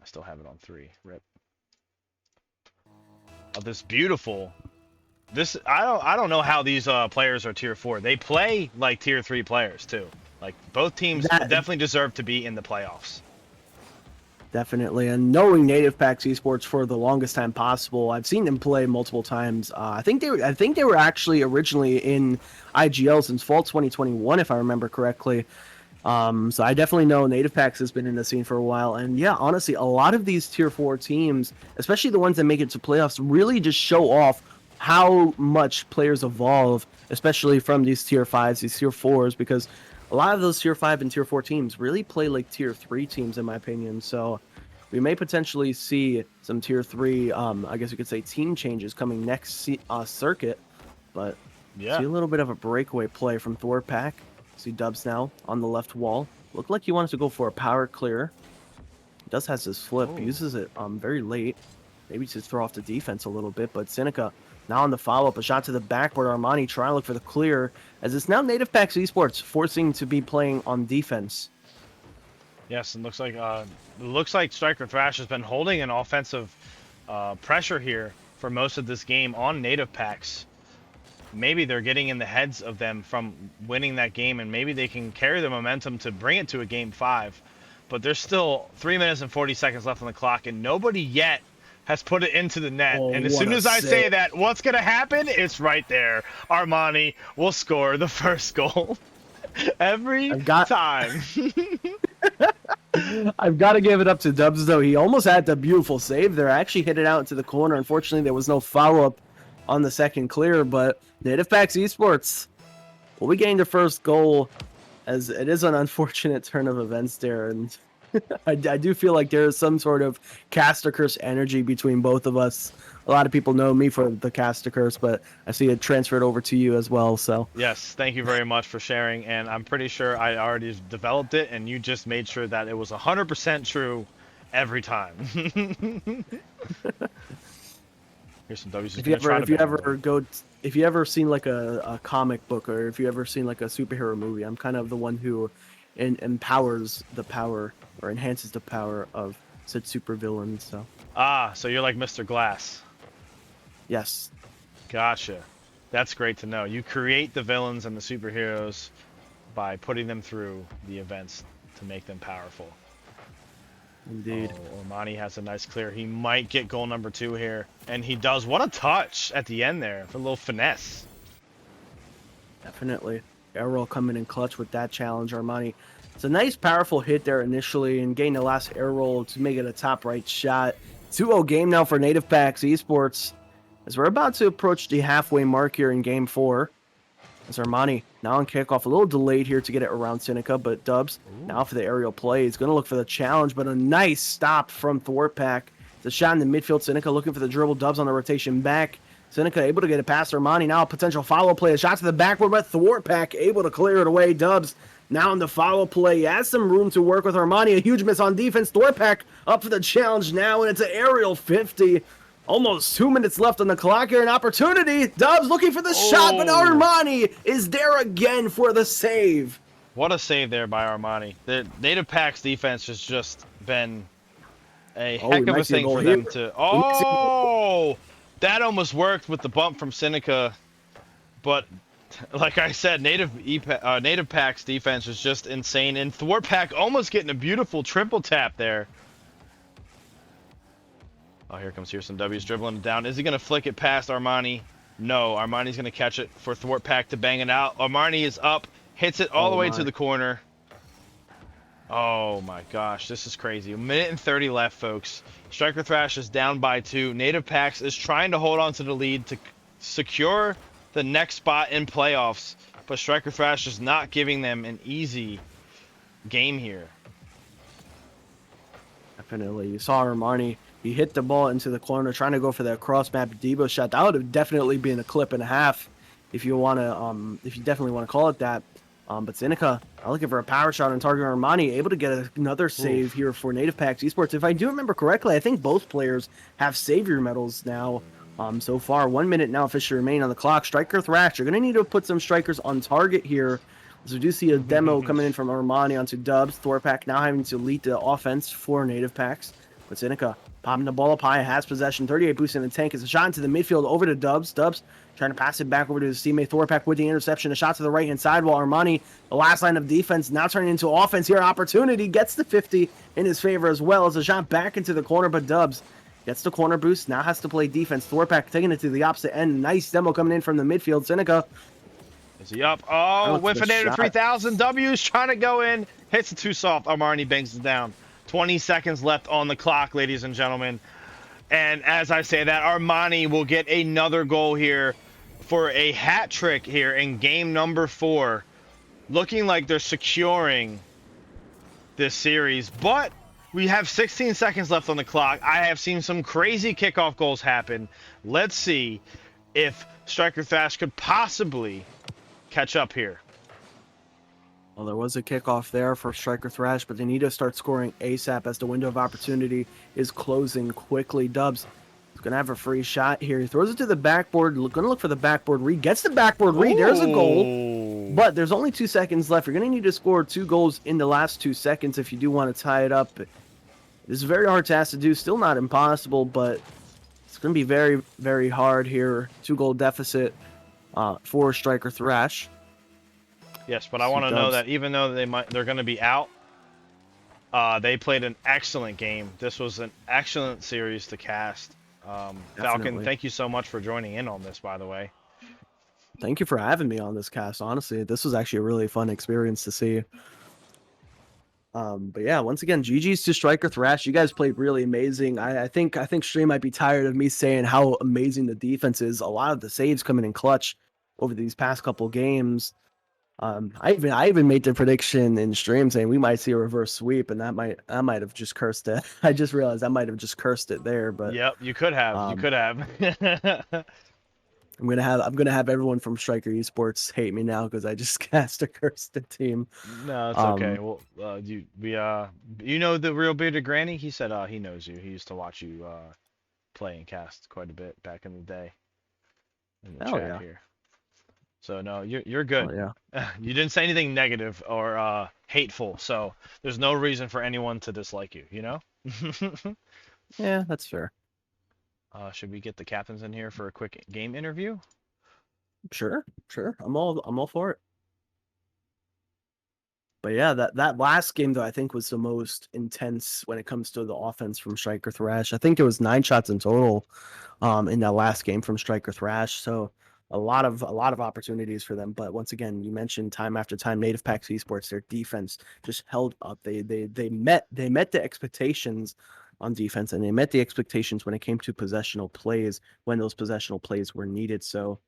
I still have it on 3. Rip. Oh, this beautiful. I don't know how these players are tier 4. They play like tier 3 players too. Like both teams definitely deserve to be in the playoffs. Definitely, and knowing NativePaks Esports for the longest time possible, I've seen them play multiple times. I think they were actually originally in IGL since fall 2021, if I remember correctly. So I definitely know NativePaks has been in the scene for a while, and yeah, honestly, a lot of these tier 4 teams, especially the ones that make it to playoffs, really just show off how much players evolve, especially from these tier 5s, these tier 4s, because a lot of those tier 5 and tier 4 teams really play like tier 3 teams, in my opinion. So we may potentially see some tier 3, I guess you could say, team changes coming next circuit. But yeah, see a little bit of a breakaway play from ThraSh. See Dubs now on the left wall. Looked like he wanted to go for a power clear. He does has his flip. Uses it very late. Maybe to throw off the defense a little bit. But Seneca now on the follow-up, a shot to the backboard. Armani trying to look for the clear, as it's now NativePaks Esports forcing to be playing on defense. Yes, and looks like Stryker Thrash has been holding an offensive pressure here for most of this game on NativePaks. Maybe they're getting in the heads of them from winning that game, and maybe they can carry the momentum to bring it to a game 5. But there's still 3 minutes and 40 seconds left on the clock, and nobody yet has put it into the net. Oh, And as what soon a as I say save. that, what's going to happen? It's right there. Armani will score the first goal every I've got time. I've got to give it up to Dubs, though. He almost had the beautiful save there. Actually hit it out into the corner. Unfortunately, there was no follow-up on the second clear, but NativePaks Esports will be getting their first goal, as it is an unfortunate turn of events there. And I do feel like there is some sort of caster curse energy between both of us. A lot of people know me for the caster curse, but I see it transferred over to you as well. So Yes, thank you very much for sharing. And I'm pretty sure I already developed it, and you just made sure that it was 100% true every time. Here's some W's. Just gonna try to if you bang on ever them. go, if you ever seen like a comic book, or if you ever seen like a superhero movie, I'm kind of the one who empowers the power or enhances the power of said supervillain. So Ah, so you're like Mr. Glass. yes, Gotcha. That's great to know. You create the villains and the superheroes by putting them through the events to make them powerful. indeed. Oh, Ormani has a nice clear. He might get goal number 2 here. And he does. What a touch at the end there for a little finesse. Definitely. Errol coming in clutch with that challenge, Armani. It's a nice, powerful hit there initially and getting the last air roll to make it a top right shot. 2-0 game now for NativePaks Esports as we're about to approach the halfway mark here in game 4. As Armani now on kickoff, a little delayed here to get it around Seneca, but Dubs Ooh. now for the aerial play. He's going to look for the challenge, but a nice stop from ThrashPak. It's a shot in the midfield. Seneca looking for the dribble. Dubs on the rotation back. Seneca able to get it past Armani. Now a potential follow play. A shot to the backward, but ThrashPak able to clear it away. Dubs now in the follow play. He has some room to work with Armani. A huge miss on defense. ThrashPak up for the challenge now, and it's an aerial 50. Almost 2 minutes left on the clock here. An opportunity. Dubs looking for the shot, but Oh, Armani is there again for the save. what a save there by Armani. The NativePaks defense has just been a Oh, we heck of a might see a thing goal for here. them to... We might see a goal. Oh, that almost worked with the bump from Seneca. But like I said, NativePaks defense is just insane. And ThrashPak almost getting a beautiful triple tap there. Oh, here comes Hereson W's dribbling it down. Is he going to flick it past Armani? No, Armani's going to catch it for ThrashPak to bang it out. Armani is up, hits it all the Oh way to my. the corner. Oh my gosh, this is crazy. 1:30 left, folks. Stryker Thrash is down by 2. NativePaks is trying to hold on to the lead to secure the next spot in playoffs, but Stryker Thrash is not giving them an easy game here. Definitely. You saw Armani. He hit the ball into the corner, trying to go for that cross map Debo shot. That would have definitely been a clip and a half, if you want to, if you definitely want to call it that. But Seneca looking for a power shot on target. Armani able to get another save Oof. here for NativePaks Esports. If I do remember correctly, I think both players have savior medals now. So far, 1 minute now officially remain on the clock. Stryker Thrash, you're gonna need to put some strikers on target here. So we do see a demo coming in from Armani onto Dubs. ThrashPak now having to lead the offense for NativePaks. But Seneca popping the ball up high, has possession. 38 boost in the tank. It's a shot into the midfield over to Dubs. Dubs trying to pass it back over to his teammate ThrashPak with the interception. A shot to the right hand side while Armani, the last line of defense, now turning into offense here. Opportunity gets the 50 in his favor as well as a shot back into the corner, but Dubs gets the corner boost. Now has to play defense. ThrashPak taking it to the opposite end. Nice demo coming in from the midfield. Seneca. Is he up? Oh, With with the an shot. 3000 W's trying to go in. Hits it too soft. Armani bangs it down. 20 seconds left on the clock, ladies and gentlemen. And as I say that, Armani will get another goal here for a hat trick here in game number 4. Looking like they're securing this series. But we have 16 seconds left on the clock. I have seen some crazy kickoff goals happen. Let's see if Stryker Thrash could possibly catch up here. Well, there was a kickoff there for Stryker Thrash, but they need to start scoring ASAP as the window of opportunity is closing quickly. Dubs is going to have a free shot here. He throws it to the backboard. Going to look for the backboard read. Gets the backboard read. There's a goal. Ooh. But there's only 2 seconds left. You're going to need to score 2 goals in the last 2 seconds if you do want to tie it up. This is very hard task to do. Still not impossible, but it's going to be very, very hard here. 2-goal deficit for Stryker Thrash. Yes, but I want to know that even though they're going to be out, they played an excellent game. This was an excellent series to cast. Falcon, Definitely. thank you so much for joining in on this, by the way. Thank you for having me on this cast. Honestly, this was actually a really fun experience to see. But yeah, once again, GG's to Stryker Thrash. You guys played really amazing. I think Stream might be tired of me saying how amazing the defense is. A lot of the saves coming in clutch over these past couple games. I even made the prediction in stream saying we might see a reverse sweep, and I might have just cursed it. I just realized I might have just cursed it there, but Yep, you could have. You um, could have. I'm gonna have everyone from Stryker Esports hate me now because I just cast a cursed the team. No, it's okay. Um, Well, you know the real bearded granny? He said he knows you. He used to watch you play and cast quite a bit back in the day in the hell chat yeah, here. So no, you're hell good. yeah, You didn't say anything negative or hateful, so there's no reason for anyone to dislike you, you know? yeah, that's fair. Should we get the captains in here for a quick game interview? Sure, sure. I'm all for it. But yeah, that last game though I think was the most intense when it comes to the offense from Stryker Thrash. I think it was 9 shots in total, in that last game from Stryker Thrash. So a lot of opportunities for them. But once again, you mentioned time after time, NativePaks Esports, their defense just held up. They met the expectations on defense, and they met the expectations when it came to possessional plays when those possessional plays were needed. So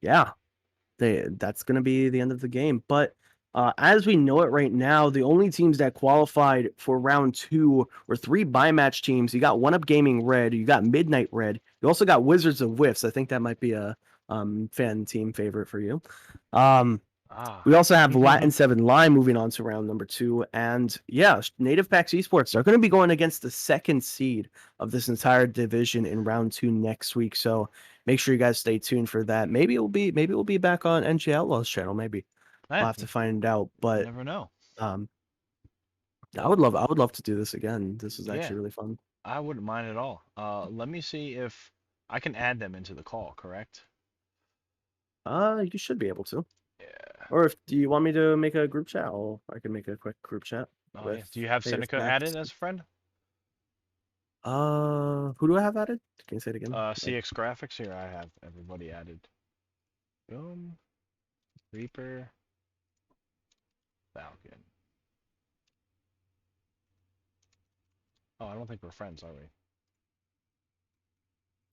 yeah, that's going to be the end of the game. But as we know it right now, the only teams that qualified for round two were three by-match teams. You got One Up Gaming Red, you got Midnight Red, you also got Wizards of Whiffs. I think that might be a fan team favorite for you. Um, Ah. we also have Latin 7 Lime moving on to round number two. And yeah, NativePaks Esports are going to be going against the second seed of this entire division in round two next week. So make sure you guys stay tuned for that. Maybe we'll be back on NG Outlaws channel. Maybe Eh, we'll have to find out. you But never know. um I Well, would love to do this again. This is yeah, actually really fun. I wouldn't mind at all. Let me see if I can add them into the call, correct? You should be able to. Yeah. Or if do you want me to make a group chat? I can make a quick group chat Oh, with yeah. Do you have Seneca added NativePaks. as a friend? Who do I have added? Can you say it again? CX Graphics here. I have everybody added. Boom. Reaper. Falcon. Oh, I don't think we're friends, are we?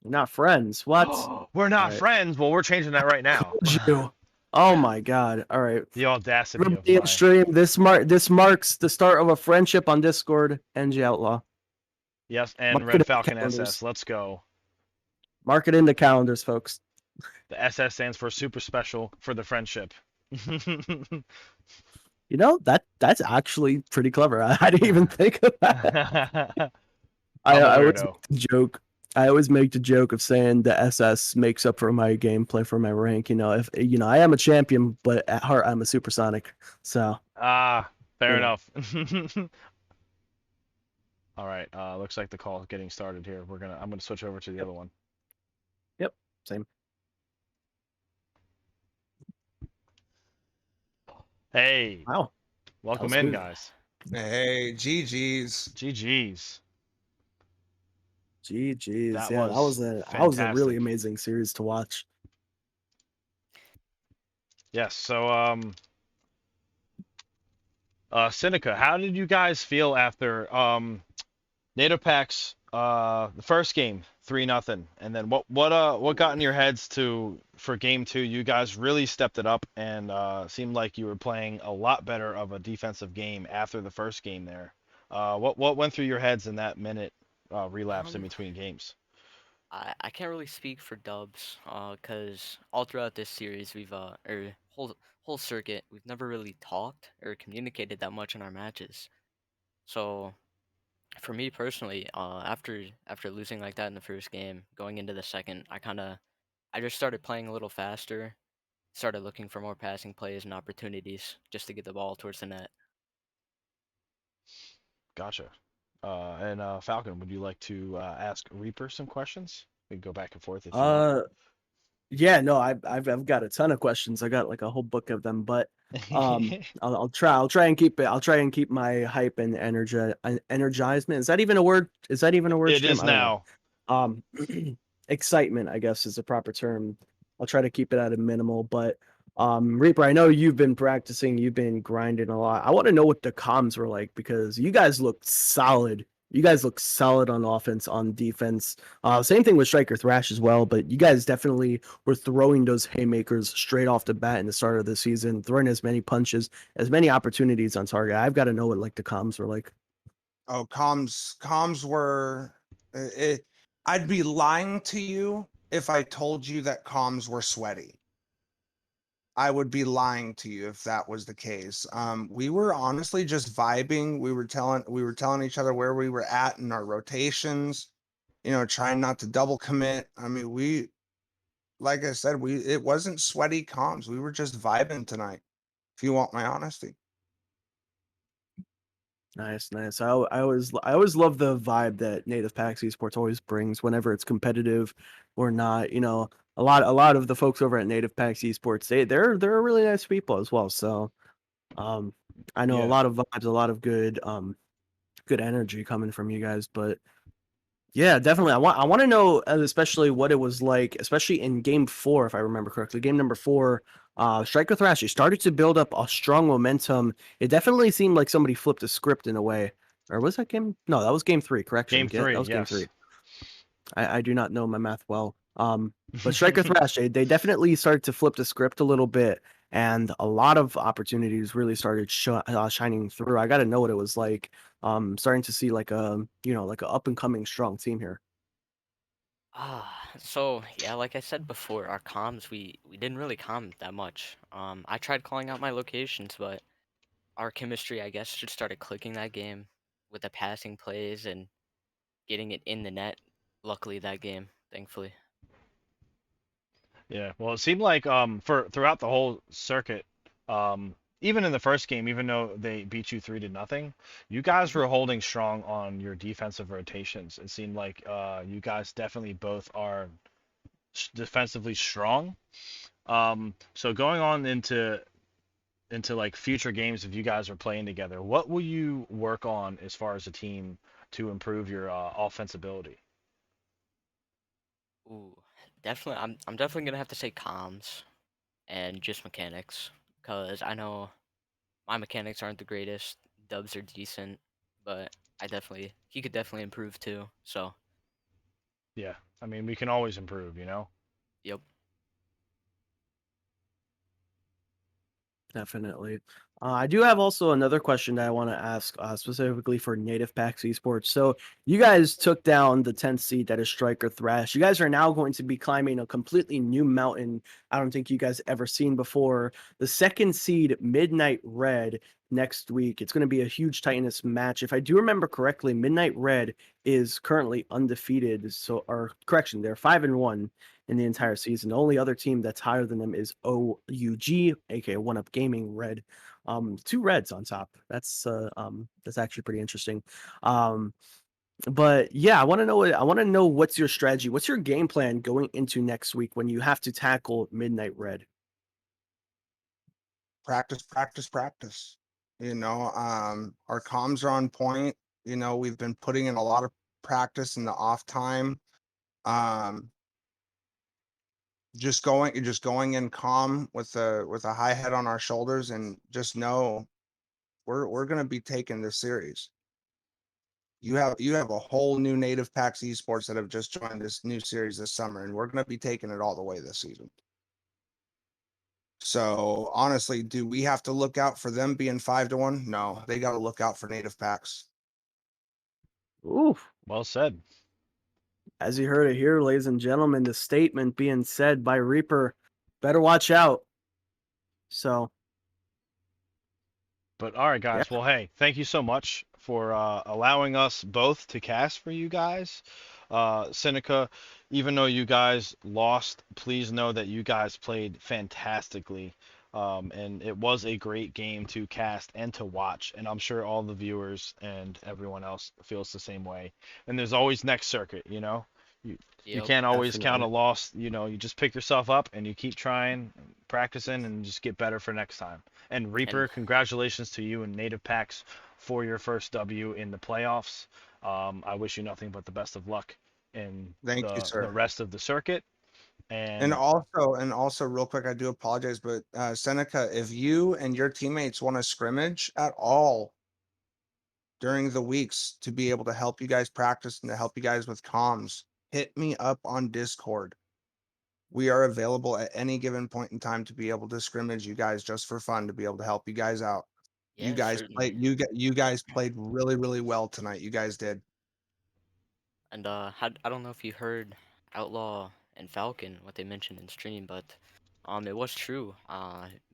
Not friends. What? We're All not right. friends. Well, we're changing that right now. Told you. Oh my god. All right. The audacity of Everybody in my. stream. This marks the start of a friendship on Discord. NG Outlaw. Yes, and Mark it Red in the Falcon SS. calendars. Let's go. Mark it in the calendars, folks. The SS stands for super special for the friendship. You know that's actually pretty clever. I didn't even think of that. I, I'm a I always weirdo. make the joke. I always make the joke of saying the SS makes up for my gameplay for my rank. If I am a champion, but at heart I'm a supersonic. So Ah, fair you know. enough. All right. Looks like the call is getting started here. I'm gonna switch over to the Yep. other one. Yep. Same. Hey, Wow. That welcome was in, smooth. guys. Hey, GG's. GG's. GG's. That Yeah, that was was a really fantastic. amazing series to watch. Yes. So, Seneca, how did you guys feel after NativePaks the first game 3-0, and then what got in your heads to for game two? You guys really stepped it up and seemed like you were playing a lot better of a defensive game after the first game there. What went through your heads in that minute relapse in Um, between games? I can't really speak for Dubs, cause all throughout this series we've or whole circuit we've never really talked or communicated that much in our matches. So for me personally, after losing like that in the first game, going into the second, I just started playing a little faster, started looking for more passing plays and opportunities just to get the ball towards the net. Gotcha. And Falcon, would you like to ask Reaper some questions? We can go back and forth if you want. Uh, yeah, no, I've got a ton of questions. I got like a whole book of them, but I'll try and keep my hype and energizement. Is that even a word? Is that even a word, It stream? is I don't know. now. um, excitement, I guess, is the proper term. I'll try to keep it at a minimal, but Reaper, I know you've been practicing, you've been grinding a lot. I want to know what the comms were like because you guys looked solid. You guys look solid on offense, on defense. Same thing with Stryker Thrash as well, but you guys definitely were throwing those haymakers straight off the bat in the start of the season, throwing as many punches, as many opportunities on target. I've got to know what like the comms were like. Oh, comms were. It, I'd be lying to you if I told you that comms were sweaty. I would be lying to you if that was the case. We were honestly just vibing. We were telling each other where we were at in our rotations. Trying not to double commit. I mean, like I said, it wasn't sweaty comms. We were just vibing tonight. If you want my honesty. Nice, nice. I always love the vibe that NativePaks Esports always brings whenever it's competitive or not. A lot of the folks over at NativePaks Esports, they're really nice people as well. So um I know a Yeah. lot of vibes, a lot of good energy coming from you guys. But yeah, definitely. I want to know especially what it was like, especially in game 4, if I remember correctly. Game number 4, Stryker Thrash, you started to build up a strong momentum. It definitely seemed like somebody flipped a script in a way. Or was that game? No, that was game 3, correction. Game Yeah, that three, was game 3. yes. I do not know my math well. But Stryker Thrash, they definitely started to flip the script a little bit, and a lot of opportunities really started shining through. I got to know what it was like. Starting to see like like a up and coming strong team here. So yeah, like I said before, our comms we didn't really comm that much. I tried calling out my locations, but our chemistry, I guess, just started clicking that game with the passing plays and getting it in the net. Luckily, that game, thankfully. Yeah, well, it seemed like for throughout the whole circuit, even in the first game, even though they beat you 3-0, you guys were holding strong on your defensive rotations. It seemed like you guys definitely both are defensively strong. So going on into like future games, if you guys are playing together, what will you work on as far as a team to improve your offense ability? Ooh, definitely. I'm definitely gonna have to say comms and just mechanics, cause I know my mechanics aren't the greatest. Dubs are decent, but he could definitely improve too. So, Yeah, I mean, we can always improve, you know? yep. Definitely. I do have also another question that I want to ask specifically for NativePaks Esports. So you guys took down the 10th seed that is Stryker Thrash. You guys are now going to be climbing a completely new mountain. I don't think you guys ever seen before. The second seed, Midnight Red, next week. It's going to be a huge Titanus match. If I do remember correctly, Midnight Red is currently undefeated. So, or correction, they're 5-1 in the entire season. The only other team that's higher than them is OUG, aka One Up Gaming Red. Two reds on top. That's actually pretty interesting. Um, but yeah, I want to know what's your strategy, what's your game plan going into next week when you have to tackle Midnight Red. Practice, practice, practice. Our comms are on point. We've been putting in a lot of practice in the off time. Um, just going in calm with a high head on our shoulders and just know we're gonna be taking this series. You have a whole new NativePaks Esports that have just joined this new series this summer, and we're gonna be taking it all the way this season. So honestly, do we have to look out for them being 5-1? No, they got to look out for NativePaks. Ooh, Well said. as you heard it here, ladies and gentlemen, the statement being said by Reaper, better watch out. So But all right, yeah. guys. Well, hey, thank you so much for allowing us both to cast for you guys. Seneca, even though you guys lost, please know that you guys played fantastically. And it was a great game to cast and to watch. And I'm sure all the viewers and everyone else feels the same way. And there's always next circuit, you know? You Yep. can't always count a Definitely. loss. You just pick yourself up and you keep trying, practicing, and just get better for next time. And And Reaper, congratulations to you and NativePaks for your first W in the playoffs. I wish you nothing but the best of luck in Thank you, the sir. rest of the circuit. And And also, real quick, I do apologize, but Seneca, if you and your teammates want to scrimmage at all during the weeks to be able to help you guys practice and to help you guys with comms, hit me up on Discord. We are available at any given point in time to be able to scrimmage you guys just for fun, to be able to help you guys out. Yeah, certainly. You guys played really, really well tonight. You guys did. And I don't know if you heard Outlaw and Falcon what they mentioned in stream, but it was true.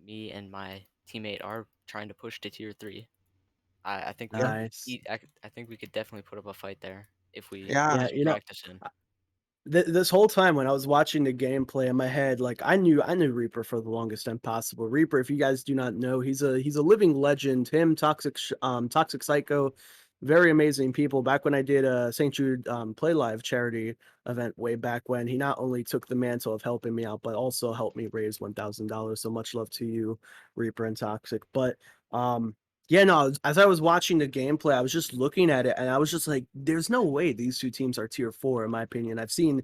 Me and my teammate are trying to push to tier 3. I think we Yeah. could Nice. I think we could definitely put up a fight there if we Yeah. put Yeah, some you know, practice in. this whole time when I was watching the gameplay in my head, like I knew Reaper for the longest time possible. Reaper, if you guys do not know, he's a living legend. Him, Toxic Psycho, very amazing people. Back when I did a St. Jude Play Live charity event way back when, he not only took the mantle of helping me out, but also helped me raise $1,000. So much love to you, Reaper and Toxic. But yeah, no, as I was watching the gameplay, I was just looking at it and I was just like, there's no way these two teams are tier 4, in my opinion. I've seen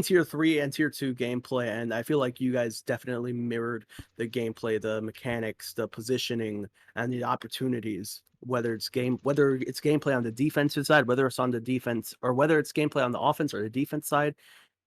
tier 3 and tier 2 gameplay, and I feel like you guys definitely mirrored the gameplay, the mechanics, the positioning, and the opportunities. Whether it's gameplay on the defensive side, whether it's on the defense, or whether it's gameplay on the offense or the defense side,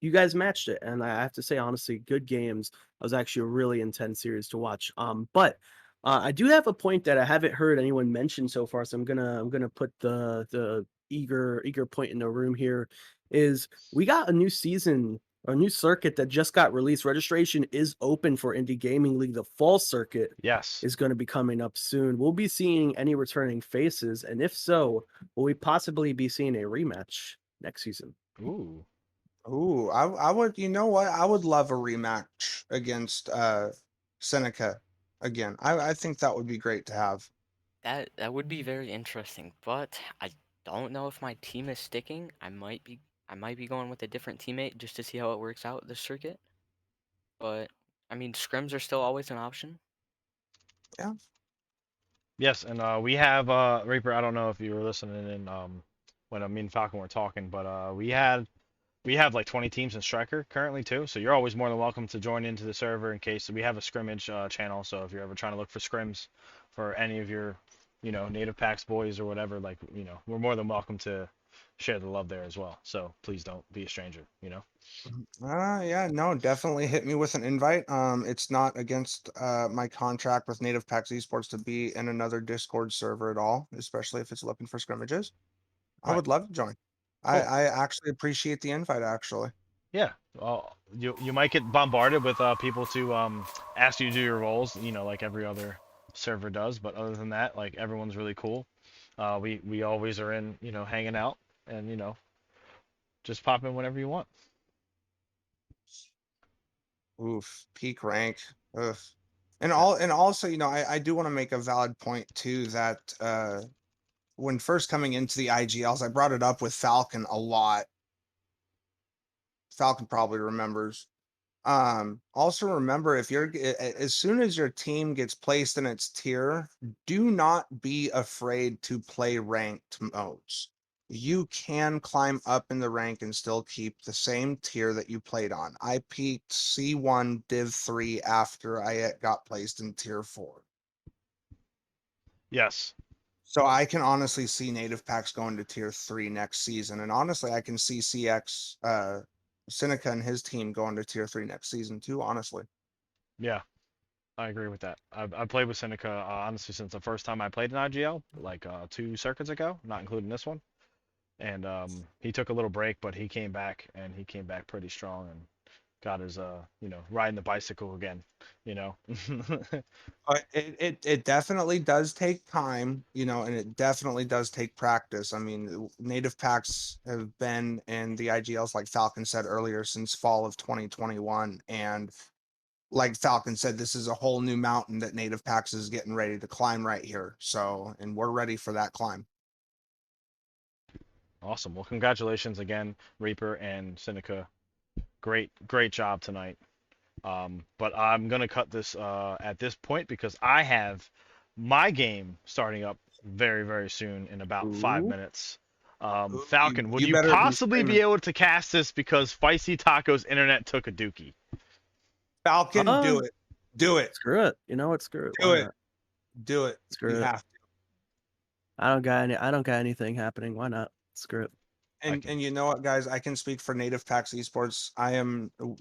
you guys matched it. And I have to say, honestly, good games. It was actually a really intense series to watch. But I do have a point that I haven't heard anyone mention so far, so I'm gonna put the eager point in the room here. Is we got a new season, a new circuit that just got released. Registration is open for Indie Gaming League. The fall circuit yes, is going to be coming up soon. We'll be seeing any returning faces, and if so, will we possibly be seeing a rematch next season? ooh, Ooh, I would, you know what? I would love a rematch against Seneca again. I think that would be great to have. That would be very interesting, but I don't know if my team is sticking. I might be going with a different teammate just to see how it works out this circuit. But I mean, scrims are still always an option. Yeah. yes, and we have Reaper. I don't know if you were listening in when me and Falcon were talking, but we have like 20 teams in Stryker currently too, so you're always more than welcome to join into the server in case we have a scrimmage channel. So if you're ever trying to look for scrims for any of your, NativePaks boys or whatever, like, we're more than welcome to share the love there as well. So please don't be a stranger. Yeah, no, definitely hit me with an invite. It's not against my contract with NativePaks Esports to be in another Discord server at all, especially if it's looking for scrimmages. I Right. would love to join. Cool. I actually appreciate the invite, actually. Yeah. Well, you might get bombarded with people to ask you to do your roles, like every other server does. But other than that, like everyone's really cool. We always are in, hanging out and just pop in whenever you want. Oof, peak rank. Ugh. Yeah. And also, I do want to make a valid point too that when first coming into the IGLs, I brought it up with Falcon a lot. Falcon probably remembers. Also remember, if you're as soon as your team gets placed in its tier, do not be afraid to play ranked modes. You can climb up in the rank and still keep the same tier that you played on. I peaked C1 Div 3 after I got placed in tier 4. Yes. So I can honestly see NativePaks going to tier 3 next season. And honestly, I can see CX Seneca and his team going to tier 3 next season too, honestly. Yeah. I agree with that. I've played with Seneca honestly since the first time I played in IGL, like 2 circuits ago, not including this one. And he took a little break, but he came back and he came back pretty strong and got his riding the bicycle again. You know. It definitely does take time, and it definitely does take practice. I mean, NativePaks have been in the IGLs, like Falcon said earlier, since fall of 2021. And like Falcon said, this is a whole new mountain that NativePaks is getting ready to climb right here. So, and we're ready for that climb. Awesome. Well, congratulations again, Reaper and Seneca. Great job tonight. But I'm gonna cut this at this point because I have my game starting up very soon in about five Ooh. minutes. Ooh, Falcon, would you you better be possibly be streaming. able to cast this because Feisty Taco's internet took a dookie? Falcon, do it. Do it. Screw it. You know what? Screw it. Do Why it. not? Do it. You Screw it. have to. I don't got anything happening. Why not? Screw it. And you know what, guys? I can speak for NativePaks Esports.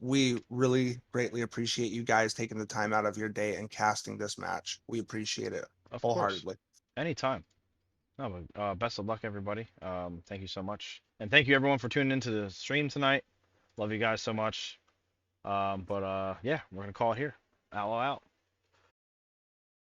We really greatly appreciate you guys taking the time out of your day and casting this match. We appreciate it Of course. wholeheartedly. Anytime. No, but best of luck, everybody. Thank you so much. And thank you, everyone, for tuning into the stream tonight. Love you guys so much. Yeah, we're going to call it here. Aloe out.